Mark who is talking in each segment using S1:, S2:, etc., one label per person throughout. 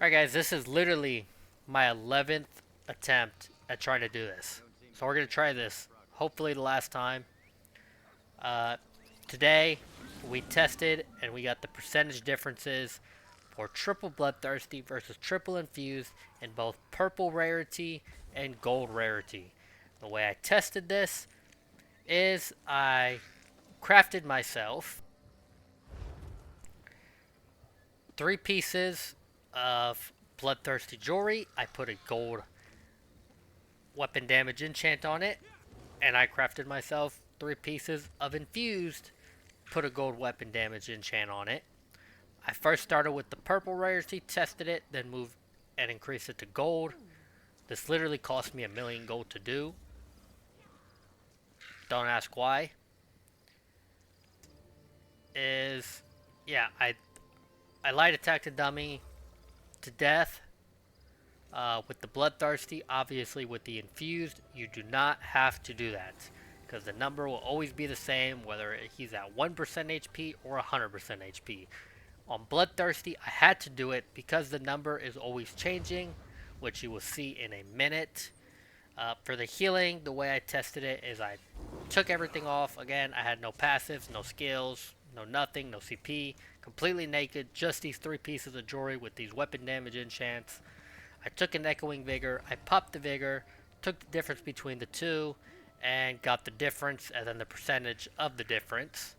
S1: Alright guys, this is literally my 11th attempt at trying to do this. So we're going to try this, hopefully the last time. Uh, Today, we tested and we got the percentage differences for triple Bloodthirsty versus triple Infused in both purple rarity and gold rarity. The way I tested this is I crafted myself 3 pieces of Bloodthirsty jewelry. I put a gold weapon damage enchant on it, and I crafted myself 3 pieces of Infused, put a gold weapon damage enchant on it. I first started with the purple rarity, tested it, then moved and increased it to gold. This literally cost me 1,000,000 gold to do. Don't ask why. Is yeah, I light attacked a dummy to death with the Bloodthirsty. Obviously, with the Infused, you do not have to do that because the number will always be the same whether he's at 1% HP or 100% HP. On Bloodthirsty, I had to do it because the number is always changing, which you will see in a minute. For the healing, the way I tested it is I took everything off. Again, I had no passives, no skills, no nothing, no CP. Completely naked, just these 3 pieces of jewelry with these weapon damage enchants. I took an Echoing Vigor, I popped the Vigor, took the difference between the two, and got the difference and then the percentage of the difference.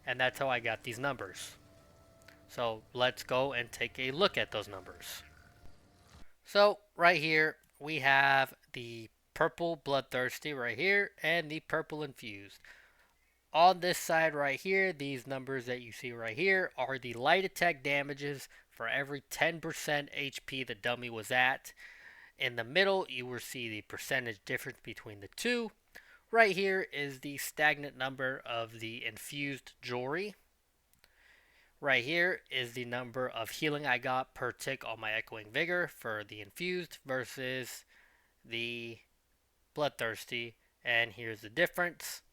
S1: And that's how I got these numbers. So let's go and take a look at those numbers. So right here we have the purple Bloodthirsty right here and the purple Infused. On this side right here, these numbers that you see right here are the light attack damages for every 10% HP the dummy was at. In the middle, you will see the percentage difference between the two. Right here is the stagnant number of the infused jewelry. Right here is the number of healing I got per tick on my Echoing Vigor for the Infused versus the Bloodthirsty. And here's the difference.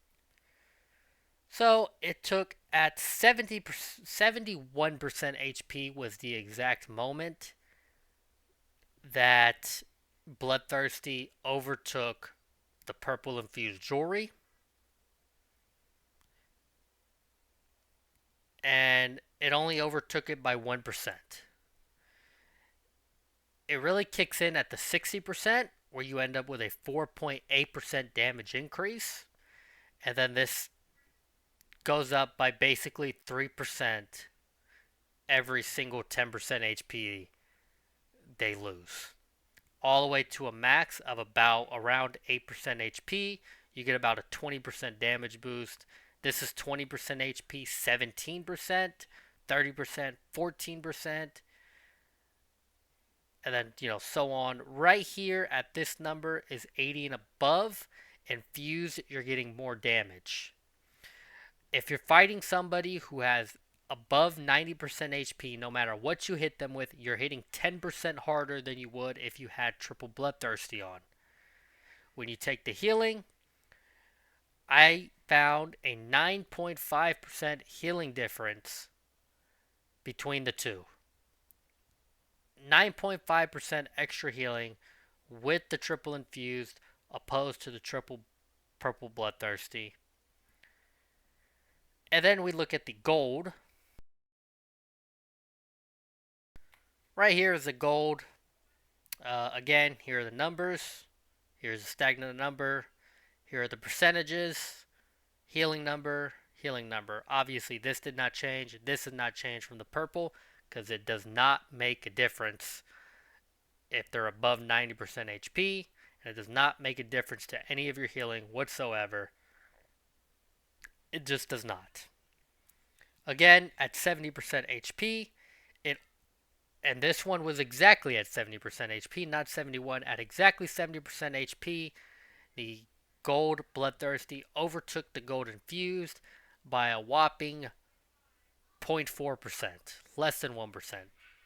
S1: So it took at 71% HP was the exact moment that Bloodthirsty overtook the purple infused jewelry. And it only overtook it by 1%. It really kicks in at the 60%, where you end up with a 4.8% damage increase. And then this goes up by basically 3% every single 10% HP they lose. All the way to a max of about around 8% HP. You get about a 20% damage boost. This is 20% HP, 17%, 30%, 14%, and then, so on. Right here at this number is 80 and above. Infused, you're getting more damage. If you're fighting somebody who has above 90% HP, no matter what you hit them with, you're hitting 10% harder than you would if you had triple Bloodthirsty on. When you take the healing, I found a 9.5% healing difference between the two. 9.5% extra healing with the triple infused opposed to the triple purple Bloodthirsty. And then we look at the gold. Right here is the gold. Again, here are the numbers. Here's a stagnant number. Here are the percentages. Healing number, healing number. Obviously, this did not change. This did not change from the purple because it does not make a difference if they're above 90% HP. And it does not make a difference to any of your healing whatsoever. It just does not. Again, at 70% HP, and this one was exactly at 70% HP, not 71. At exactly 70% HP, the gold Bloodthirsty overtook the gold infused by a whopping 0.4%, less than 1%.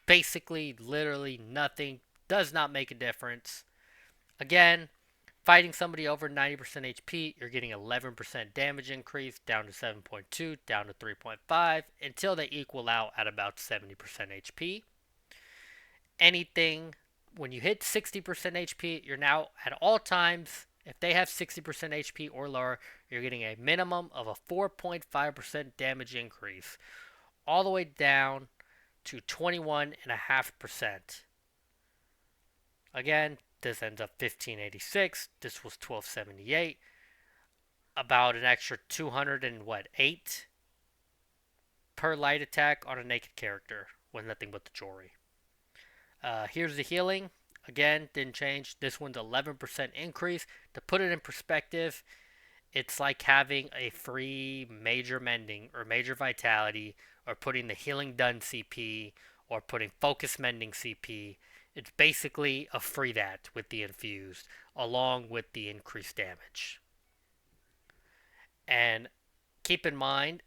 S1: Basically, literally nothing, does not make a difference. Again, fighting somebody over 90% HP, you're getting 11% damage increase, down to 7.2, down to 3.5, until they equal out at about 70% HP. anything when you hit 60% HP, you're now at all times, if they have 60% HP or lower, you're getting a minimum of a 4.5% damage increase, all the way down to 21.5%. Again, this ends up 1586. This was 1278. About an extra 208 per light attack on a naked character with nothing but the jewelry. Here's the healing. Again, didn't change. This one's 11% increase. To put it in perspective, it's like having a free major mending or major vitality, or putting the healing done CP, or putting focus mending CP. It's basically a free that with the infused, along with the increased damage. And keep in mind,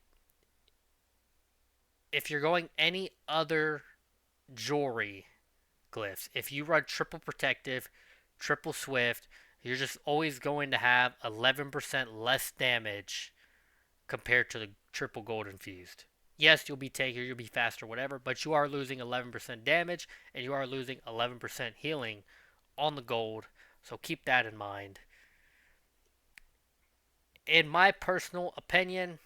S1: if you're going any other jewelry glyphs, if you run triple protective, triple swift, you're just always going to have 11% less damage compared to the triple gold infused. Yes, you'll be tankier, you'll be faster, whatever, but you are losing 11% damage and you are losing 11% healing on the gold, so keep that in mind. In my personal opinion,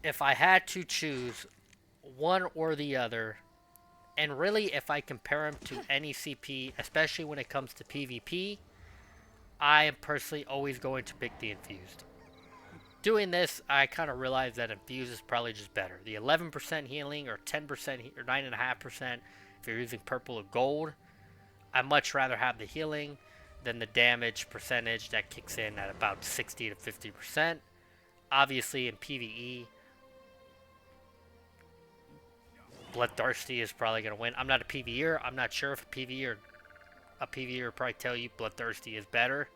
S1: if I had to choose one or the other, and really if I compare them to any CP, especially when it comes to PvP, I am personally always going to pick the Infused. Doing this, I kind of realized that Infused is probably just better. The 11% healing or 10% or 9.5% if you're using purple or gold, I'd much rather have the healing than the damage percentage that kicks in at about 60 to 50%. Obviously in PvE, BloodThirsty is probably going to win. I'm not a PvEer. I'm not sure if a PvEer would probably tell you BloodThirsty is better.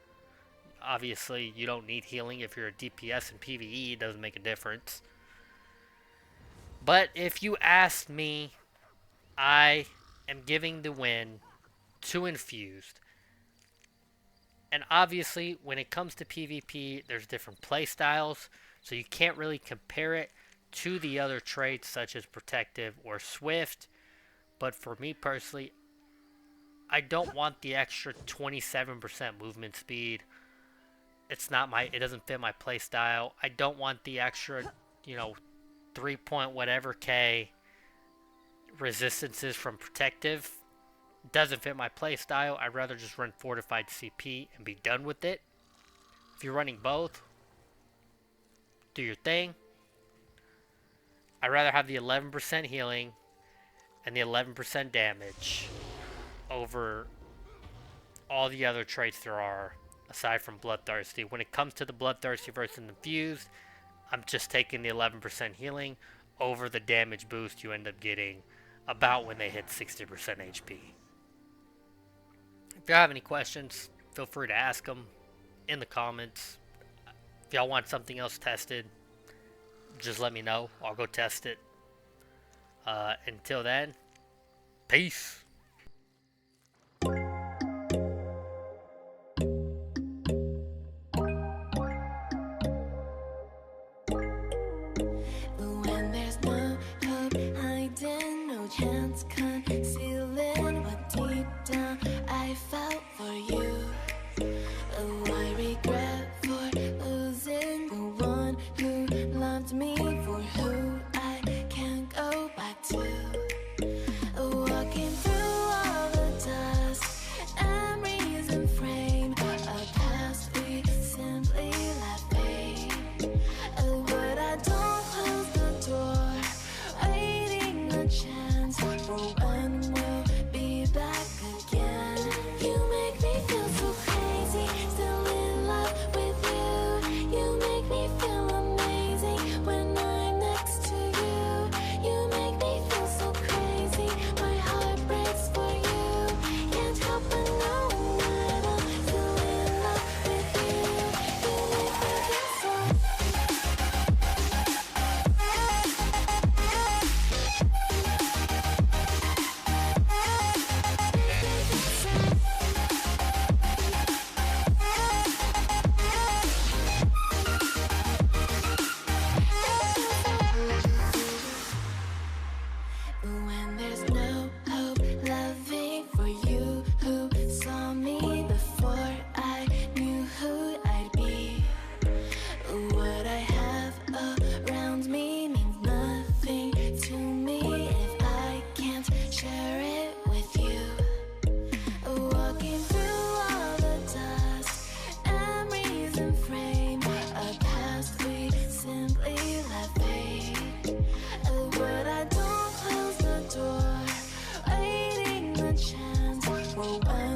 S1: Obviously, you don't need healing if you're a DPS in PvE. It doesn't make a difference. But if you asked me, I am giving the win to Infused. And obviously, when it comes to PvP, there's different playstyles, so you can't really compare it to the other traits such as Protective or Swift. But for me personally, I don't want the extra 27% movement speed. It doesn't fit my playstyle. I don't want the extra, 3 point whatever K resistances from Protective. Doesn't fit my playstyle. I'd rather just run Fortified CP and be done with it. If you're running both, do your thing. I'd rather have the 11% healing and the 11% damage over all the other traits there are aside from BloodThirsty. When it comes to the BloodThirsty versus Infused, I'm just taking the 11% healing over the damage boost you end up getting about when they hit 60% HP. If you have any questions, feel free to ask them in the comments. If y'all want something else tested, just let me know. I'll go test it. Until then, peace.
S2: When there's no hope hiding, no chance concealing what deep down I felt for you. Oh, I regret for losing the one who loved me, for who I can't go back to. Walking through When there's no hope, loving for you who saw me before I knew who I'd be. What I have around me means nothing to me if I can't share it with you. Walking through all the dust, memories and frame, a past we simply let fade. But I don't close the door, waiting the chance for when